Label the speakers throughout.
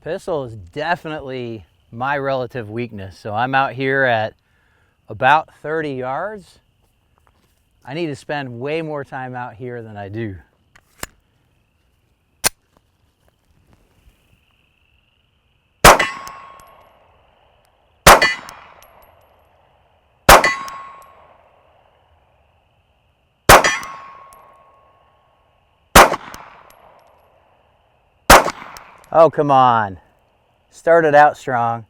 Speaker 1: Pistol is definitely my relative weakness. So I'm out here at about 30 yards. I need to spend way more time out here than I do. Oh, come on. Started out strong.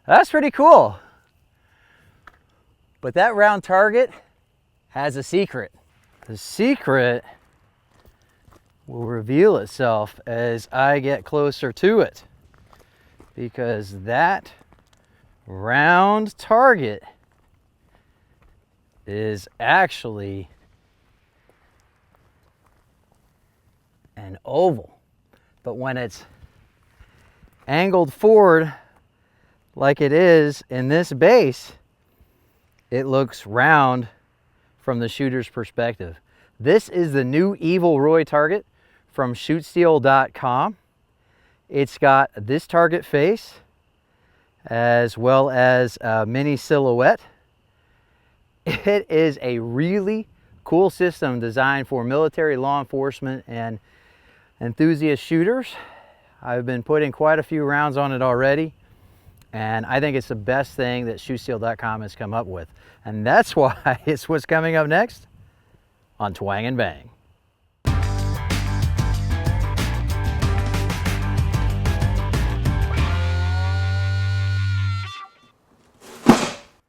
Speaker 1: That's pretty cool. But that round target has a secret. The secret will reveal itself as I get closer to it, because that round target is actually an oval. But when it's angled forward like it is in this base, it looks round from the shooter's perspective. This is the new Evil Roy target from shootsteel.com. It's got this target face as well as a mini silhouette. It is a really cool system designed for military, law enforcement, and enthusiast shooters. I've been putting quite a few rounds on it already, and I think it's the best thing that shootsteel.com has come up with. And that's why it's what's coming up next on Twang and Bang.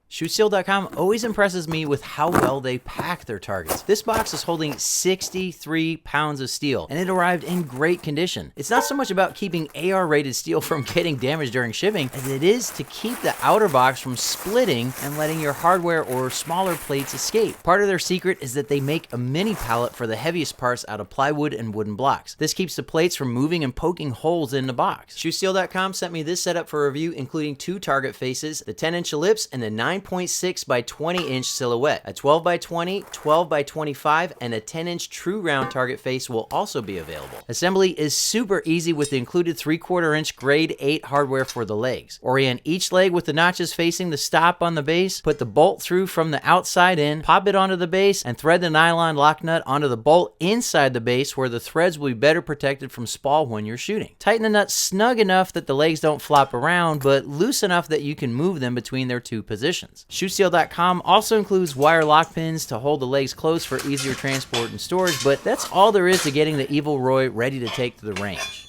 Speaker 1: Shootsteel.com always impresses me with how well they pack their targets. This box is holding 63 pounds of steel, and it arrived in great condition. It's not so much about keeping AR-rated steel from getting damaged during shipping, as it is to keep the outer box from splitting and letting your hardware or smaller plates escape. Part of their secret is that they make a mini pallet for the heaviest parts out of plywood and wooden blocks. This keeps the plates from moving and poking holes in the box. Shootsteel.com sent me this setup for review, including 2 target faces, the 10-inch ellipse, and the 9.6 by 20-inch silhouette. A 12 by 20, 12 by 25, and a 10-inch true round target face will also be available. Assembly is super easy with the included 3/4 inch grade 8 hardware for the legs. Orient each leg with the notches facing the stop on the base, put the bolt through from the outside in, pop it onto the base, and thread the nylon lock nut onto the bolt inside the base where the threads will be better protected from spall when you're shooting. Tighten the nut snug enough that the legs don't flop around, but loose enough that you can move them between their 2 positions. Shootsteel.com also includes wire lock pins to hold the legs close for easier transport and storage, but that's all there is to getting the Evil Roy ready to take to the range.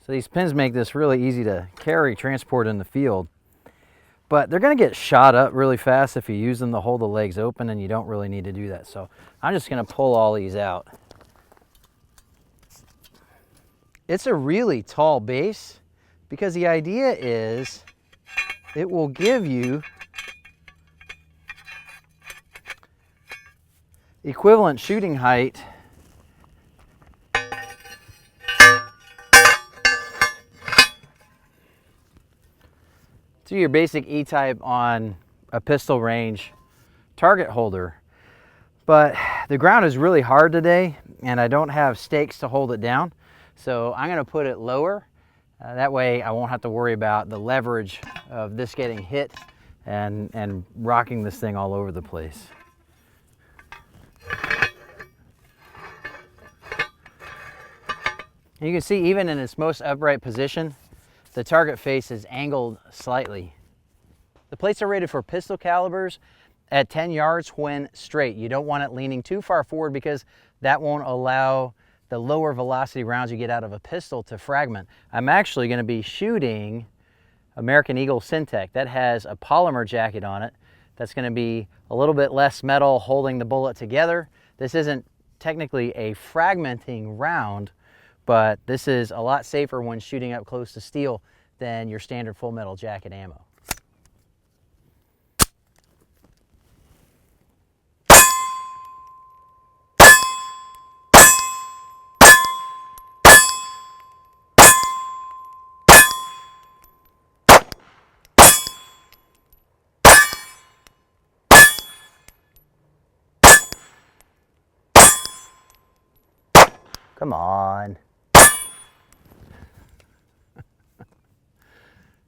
Speaker 1: So these pins make this really easy to carry, transport in the field, but they're going to get shot up really fast if you use them to hold the legs open, and you don't really need to do that. So I'm just going to pull all these out. It's a really tall base because the idea is it will give you equivalent shooting height to your basic E-type on a pistol range target holder. But the ground is really hard today, and I don't have stakes to hold it down. So I'm going to put it lower. That way I won't have to worry about the leverage of this getting hit and rocking this thing all over the place. And you can see even in its most upright position, the target face is angled slightly. The plates are rated for pistol calibers at 10 yards when straight. You don't want it leaning too far forward because that won't allow the lower velocity rounds you get out of a pistol to fragment. I'm actually going to be shooting American Eagle Syntech. That has a polymer jacket on it. That's going to be a little bit less metal holding the bullet together. This isn't technically a fragmenting round, but this is a lot safer when shooting up close to steel than your standard full metal jacket ammo. Come on.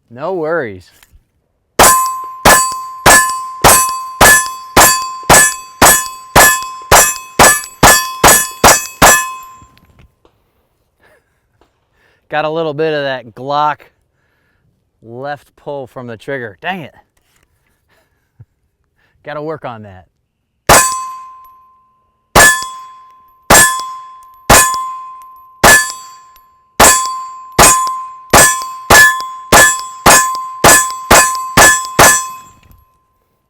Speaker 1: No worries. Got a little bit of that Glock left pull from the trigger. Dang it. Got to work on that.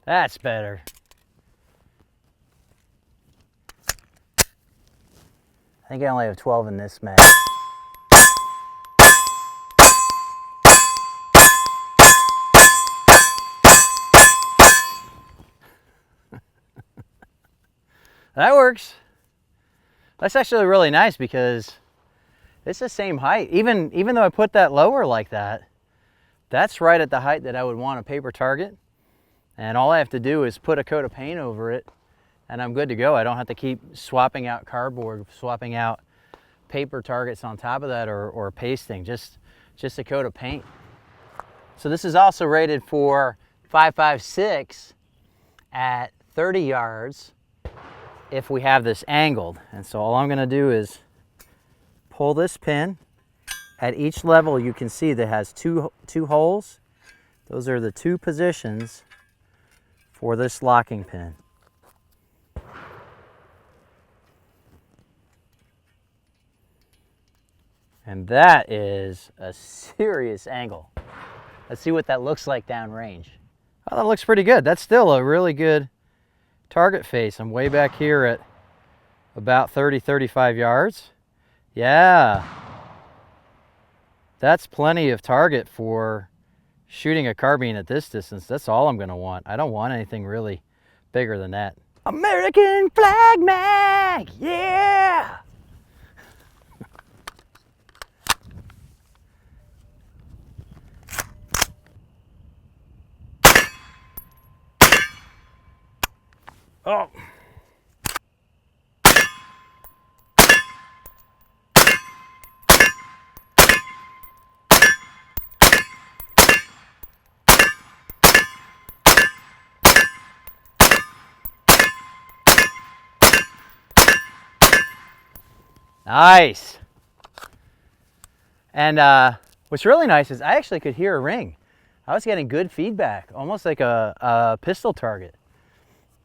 Speaker 1: That's better. I think I only have 12 in this mag. That works. That's actually really nice because it's the same height. Even though I put that lower like that, that's right at the height that I would want a paper target. And all I have to do is put a coat of paint over it and I'm good to go. I don't have to keep swapping out cardboard, swapping out paper targets on top of that or pasting, just a coat of paint. So this is also rated for 5.56 at 30 yards if we have this angled. And so all I'm going to do is pull this pin. At each level you can see that has two holes. Those are the two positions for this locking pin. And that is a serious angle. Let's see what that looks like downrange. Oh, that looks pretty good. That's still a really good target face. I'm way back here at about 30-35 yards. Yeah. That's plenty of target for shooting a carbine at this distance. That's all I'm going to want. I don't want anything really bigger than that. American flag mag! Yeah! Oh. Nice. And what's really nice is I actually could hear a ring. I was getting good feedback, almost like a pistol target.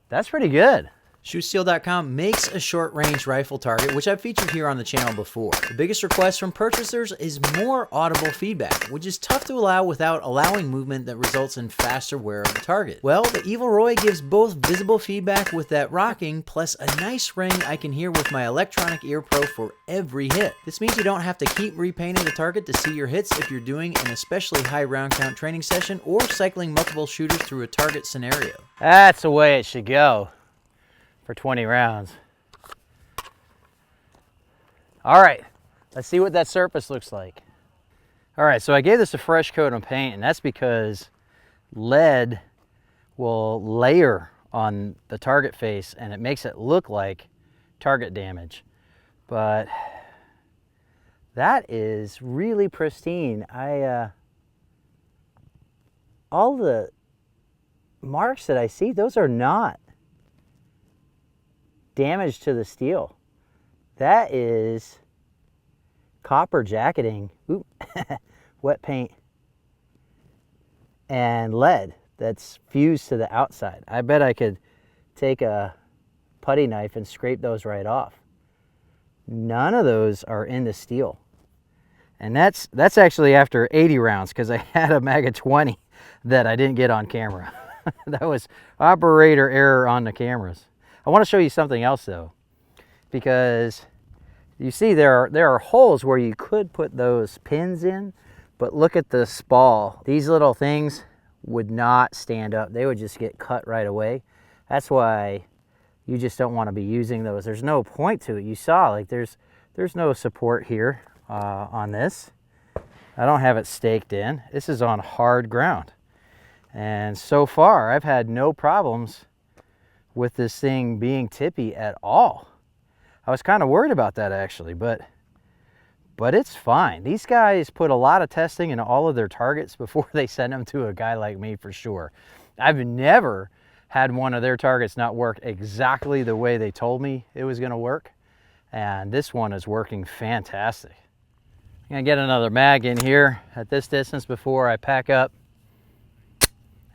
Speaker 1: That's pretty good. ShootSteel.com makes a short-range rifle target, which I've featured here on the channel before. The biggest request from purchasers is more audible feedback, which is tough to allow without allowing movement that results in faster wear of the target. Well, the Evil Roy gives both visible feedback with that rocking, plus a nice ring I can hear with my electronic ear pro for every hit. This means you don't have to keep repainting the target to see your hits if you're doing an especially high round count training session or cycling multiple shooters through a target scenario. That's the way it should go. For 20 rounds. All right, let's see what that surface looks like. All right, so I gave this a fresh coat of paint, and that's because lead will layer on the target face and it makes it look like target damage. But that is really pristine. All the marks that I see, those are not damage to the steel. That is copper jacketing, wet paint, and lead that's fused to the outside. I bet I could take a putty knife and scrape those right off. None of those are in the steel. And that's actually after 80 rounds, because I had a mag of 20 that I didn't get on camera. That was operator error on the cameras. I want to show you something else though, because you see there are holes where you could put those pins in, but look at the spall. These little things would not stand up. They would just get cut right away. That's why you just don't want to be using those. There's no point to it. You saw, like, there's no support here on this. I don't have it staked in. This is on hard ground. And so far, I've had no problems with this thing being tippy at all. I was kind of worried about that actually, but it's fine. These guys put a lot of testing into all of their targets before they send them to a guy like me for sure. I've never had one of their targets not work exactly the way they told me it was going to work, and this one is working fantastic. I'm going to get another mag in here at this distance before I pack up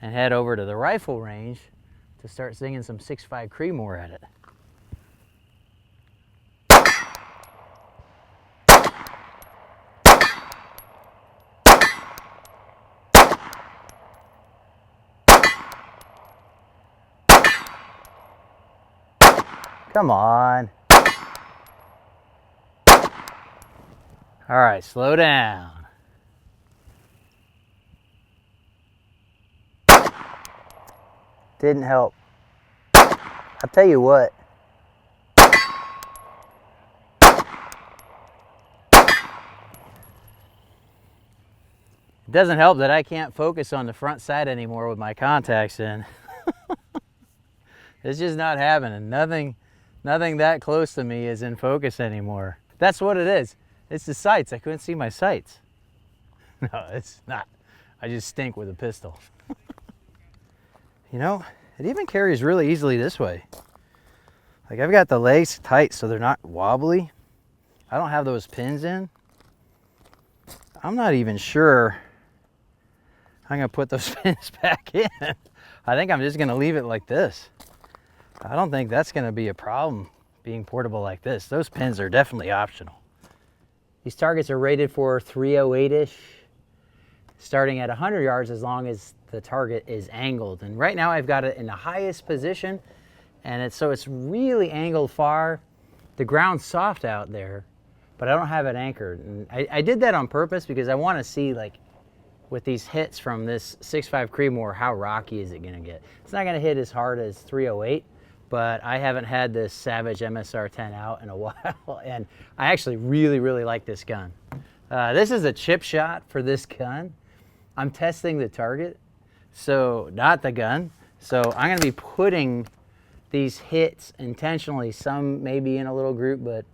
Speaker 1: and head over to the rifle range to start singing some 6.5 Creedmoor at it. Come on. All right, slow down. Didn't help. I'll tell you what. It doesn't help that I can't focus on the front sight anymore with my contacts in. It's just not happening. Nothing that close to me is in focus anymore. That's what it is. It's the sights. I couldn't see my sights. No, it's not. I just stink with a pistol. You know, it even carries really easily this way. Like, I've got the legs tight so they're not wobbly. I don't have those pins in. I'm not even sure I'm gonna put those pins back in. I think I'm just gonna leave it like this. I don't think that's gonna be a problem being portable like this. Those pins are definitely optional. These targets are rated for 308-ish, starting at 100 yards as long as the target is angled. And right now I've got it in the highest position, and it's really angled far. The ground's soft out there, but I don't have it anchored. And I did that on purpose because I want to see, like, with these hits from this 6.5 Creedmoor, how rocky is it going to get? It's not going to hit as hard as 308, but I haven't had this Savage MSR-10 out in a while, and I actually really like this gun. This is a chip shot for this gun. I'm testing the target, so not the gun. So I'm going to be putting these hits intentionally, some maybe in a little group, but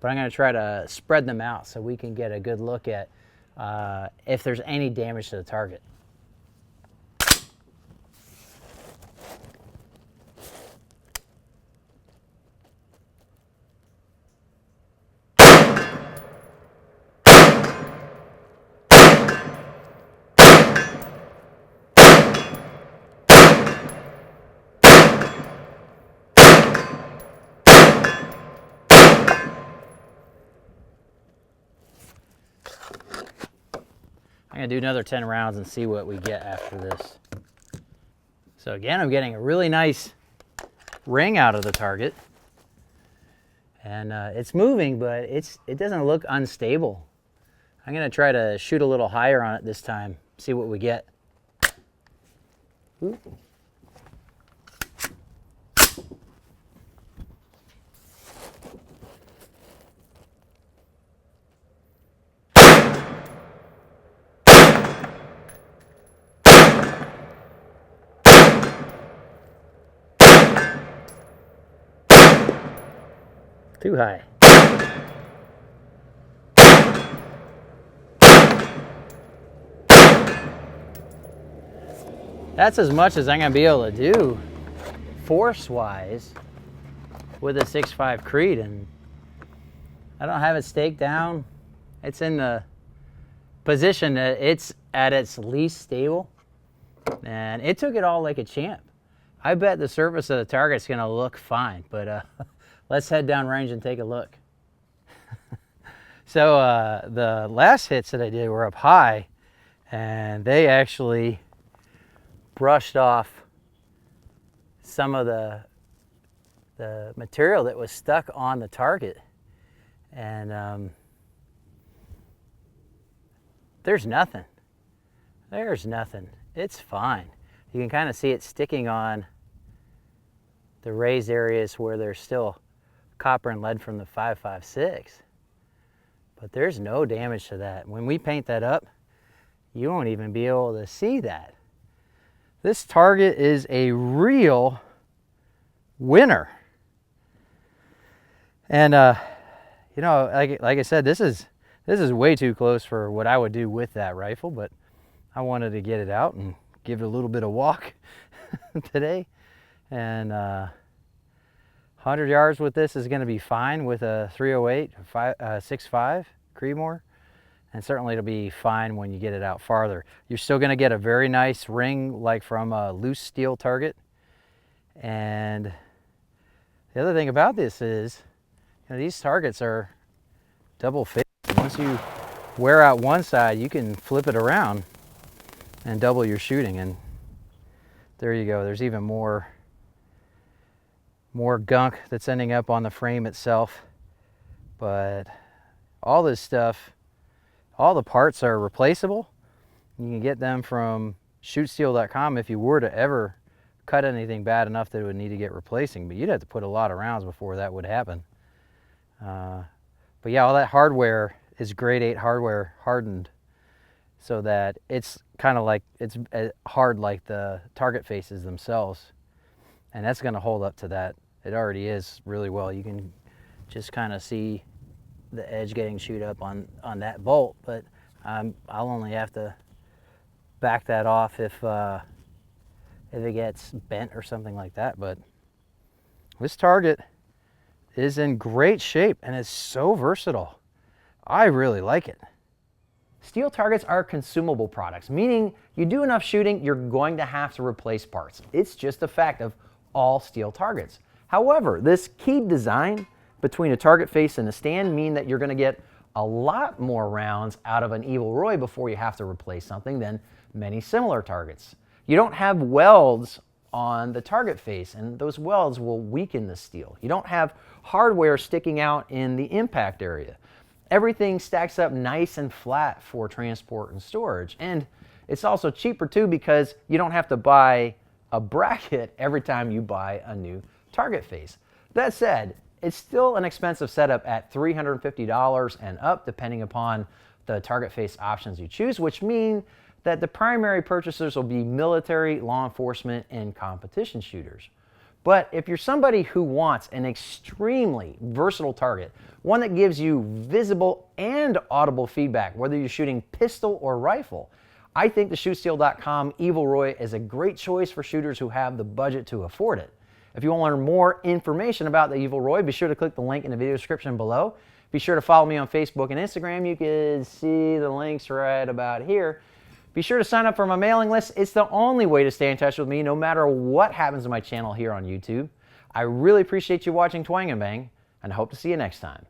Speaker 1: I'm going to try to spread them out so we can get a good look at if there's any damage to the target. I'm gonna do another 10 rounds and see what we get after this. So again, I'm getting a really nice ring out of the target, and it's moving, but it doesn't look unstable. I'm gonna try to shoot a little higher on it this time, see what we get. Ooh. Too high. That's as much as I'm going to be able to do force-wise with a 6.5 Creed, and I don't have it staked down. It's in the position that it's at its least stable, and it took it all like a champ. I bet the surface of the target's going to look fine, but let's head down range and take a look. So the last hits that I did were up high, and they actually brushed off some of the material that was stuck on the target. And there's nothing. There's nothing. It's fine. You can kind of see it sticking on the raised areas where there's still copper and lead from the 5.56. But there's no damage to that. When we paint that up, you won't even be able to see that. This target is a real winner.
Speaker 2: And you know, like I said, this is way too close for what I would do with that rifle, but I wanted to get it out and give it a little bit of walk today. And 100 yards with this is going to be fine with a 308 6.5 Creedmoor, and certainly it'll be fine when you get it out farther. You're still going to get a very nice ring like from a loose steel target. And the other thing about this is, you know, these targets are double faced. Once you wear out one side, you can flip it around and double your shooting. And there you go. There's even more gunk that's ending up on the frame itself. But all this stuff, all the parts are replaceable. You can get them from shootsteel.com if you were to ever cut anything bad enough that it would need to get replacing, but you'd have to put a lot of rounds before that would happen. But yeah, all that hardware is grade 8 hardware hardened, so that it's kind of like, it's hard like the target faces themselves, and that's going to hold up to that. It already is really well. You can just kind of see the edge getting chewed up on that bolt, but I'll only have to back that off if it gets bent or something like that. But this target is in great shape and is so versatile. I really like it.
Speaker 1: Steel targets are consumable products, meaning you do enough shooting, you're going to have to replace parts. It's just a fact of all steel targets. However, this keyed design between a target face and a stand mean that you're going to get a lot more rounds out of an Evil Roy before you have to replace something than many similar targets. You don't have welds on the target face, and those welds will weaken the steel. You don't have hardware sticking out in the impact area. Everything stacks up nice and flat for transport and storage. And it's also cheaper too, because you don't have to buy a bracket every time you buy a new target face. That said, it's still an expensive setup at $350 and up, depending upon the target face options you choose, which mean that the primary purchasers will be military, law enforcement, and competition shooters. But if you're somebody who wants an extremely versatile target, one that gives you visible and audible feedback, whether you're shooting pistol or rifle, I think the shootsteel.com Evil Roy is a great choice for shooters who have the budget to afford it. If you want to learn more information about the Evil Roy, be sure to click the link in the video description below. Be sure to follow me on Facebook and Instagram. You can see the links right about here. Be sure to sign up for my mailing list. It's the only way to stay in touch with me no matter what happens to my channel here on YouTube. I really appreciate you watching Twang and Bang, and I hope to see you next time.